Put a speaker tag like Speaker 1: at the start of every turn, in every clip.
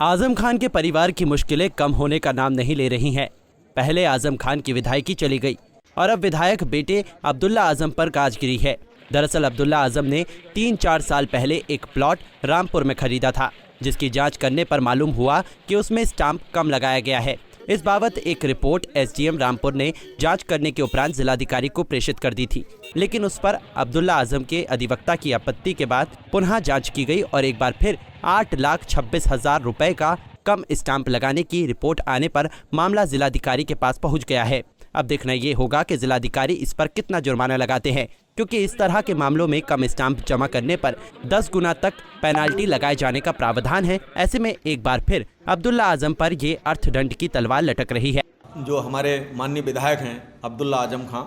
Speaker 1: आजम खान के परिवार की मुश्किलें कम होने का नाम नहीं ले रही हैं। पहले आजम खान की विधायकी चली गई और अब विधायक बेटे अब्दुल्ला आजम पर गाजगिरी है। दरअसल अब्दुल्ला आजम ने 3-4 साल पहले एक प्लॉट रामपुर में खरीदा था, जिसकी जांच करने पर मालूम हुआ कि उसमें स्टाम्प कम लगाया गया है। इस बाबत एक रिपोर्ट एसडीएम रामपुर ने जांच करने के उपरांत जिलाधिकारी को प्रेषित कर दी थी, लेकिन उस पर अब्दुल्ला आजम के अधिवक्ता की आपत्ति के बाद पुनः जांच की गई और एक बार फिर 8,26,000 रुपए का कम स्टाम्प लगाने की रिपोर्ट आने पर मामला जिलाधिकारी के पास पहुंच गया है। अब देखना ये होगा कि जिलाधिकारी इस पर कितना जुर्माना लगाते हैं, क्योंकि इस तरह के मामलों में कम स्टाम्प जमा करने पर 10 गुना तक पेनाल्टी लगाए जाने का प्रावधान है। ऐसे में एक बार फिर अब्दुल्ला आजम पर ये अर्थदंड की तलवार लटक रही है।
Speaker 2: जो हमारे माननीय विधायक हैं अब्दुल्ला आजम खां,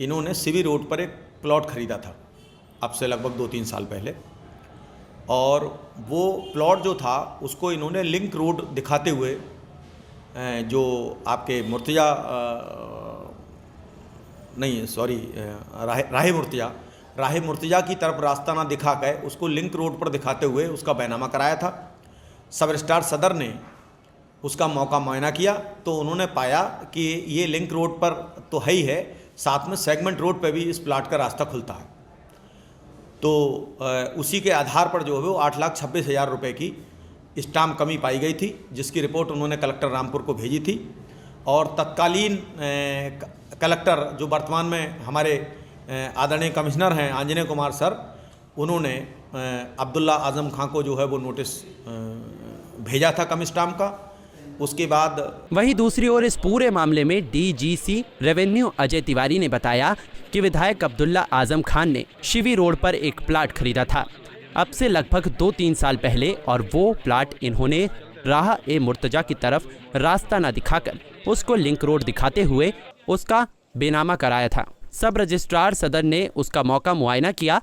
Speaker 2: इन्होंने सीवी रोड पर एक प्लॉट खरीदा था अब से लगभग 2-3 साल पहले, और वो प्लॉट जो था उसको इन्होंने लिंक रोड दिखाते हुए जो आपके मुर्तिया नहीं सॉरी राहे मुर्तिया की तरफ रास्ता ना दिखा के उसको लिंक रोड पर दिखाते हुए उसका बैनामा कराया था। सब रजिस्ट्रार सदर ने उसका मौका मुआयना किया तो उन्होंने पाया कि ये लिंक रोड पर तो है ही है, साथ में सेगमेंट रोड पर भी इस प्लाट का रास्ता खुलता है। तो उसी के आधार पर जो है वो 8,26,000 रुपये की स्टाम्प कमी पाई गई थी, जिसकी रिपोर्ट उन्होंने कलेक्टर रामपुर को भेजी थी। और तत्कालीन कलेक्टर जो वर्तमान में हमारे आदरणीय कमिश्नर हैं आंजनेय कुमार सर, उन्होंने अब्दुल्ला आजम खां को जो है वो नोटिस भेजा था कम स्टाम्प का। उसके बाद
Speaker 1: वहीं दूसरी ओर इस पूरे मामले में डीजीसी रेवेन्यू अजय तिवारी ने बताया कि विधायक अब्दुल्ला आजम खान ने शिवी रोड पर एक प्लाट खरीदा था अब से लगभग 2-3 साल पहले, और वो प्लाट इन्होंने राह-ए-मुर्तजा की तरफ रास्ता न दिखाकर उसको लिंक रोड दिखाते हुए उसका बेनामा कराया था। सब रजिस्ट्रार सदर ने उसका मौका मुआयना किया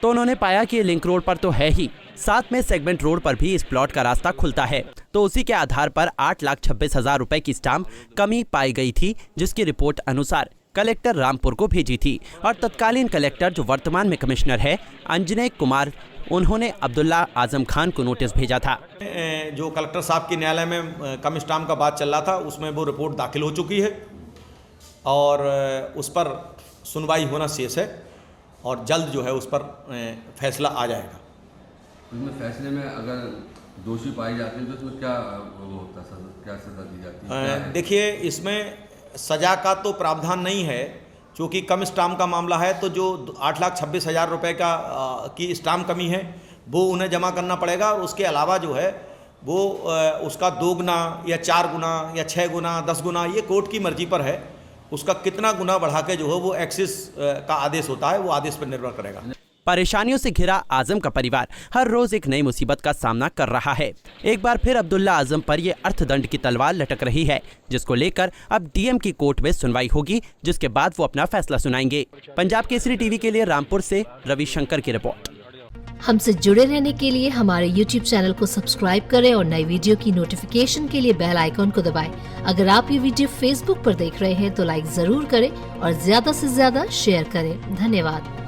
Speaker 1: तो उन्होंने पाया कि लिंक रोड पर तो है ही, साथ में सेगमेंट रोड पर भी इस प्लॉट का रास्ता खुलता है। तो उसी के आधार पर 8,26,000 रुपए की स्टाम्प कमी पाई गई थी, जिसकी रिपोर्ट अनुसार कलेक्टर रामपुर को भेजी थी। और तत्कालीन कलेक्टर जो वर्तमान में कमिश्नर है आंजनेय कुमार, उन्होंने अब्दुल्ला आजम खान को नोटिस भेजा था।
Speaker 2: जो कलेक्टर साहब के न्यायालय में कम स्टाम्प का बात चल रहा था, उसमें वो रिपोर्ट दाखिल हो चुकी है और उस पर सुनवाई होना शेष है और जल्द जो है उस पर फैसला आ जाएगा।
Speaker 3: उसमें फैसले में अगर दोषी पाई जाती है तो उसमें क्या वो होता है, क्या सजा दी जाती है?
Speaker 2: देखिए, इसमें सजा का तो प्रावधान नहीं है, क्योंकि कम स्टाम्प का मामला है। तो जो 8,26,000 रुपये का की स्टाम्प कमी है वो उन्हें जमा करना पड़ेगा, और उसके अलावा जो है वो उसका 2 गुना या 4 गुना या 6 गुना 10 गुना, ये कोर्ट की मर्जी पर है। उसका कितना गुना बढ़ा के जो है वो एक्सिस का आदेश होता है, वो आदेश पर निर्भर करेगा।
Speaker 1: परेशानियों से घिरा आजम का परिवार हर रोज एक नई मुसीबत का सामना कर रहा है। एक बार फिर अब्दुल्ला आजम पर ये अर्थदंड की तलवार लटक रही है, जिसको लेकर अब डीएम की कोर्ट में सुनवाई होगी, जिसके बाद वो अपना फैसला सुनाएंगे। पंजाब केसरी टीवी के लिए रामपुर से रविशंकर की रिपोर्ट।
Speaker 4: हमसे जुड़े रहने के लिए हमारे YouTube चैनल को सब्सक्राइब करें और नई वीडियो की नोटिफिकेशन के लिए बेल आइकॉन को दबाएं। अगर आप ये वीडियो Facebook पर देख रहे हैं तो लाइक जरूर करें और ज्यादा से ज्यादा शेयर करें। धन्यवाद।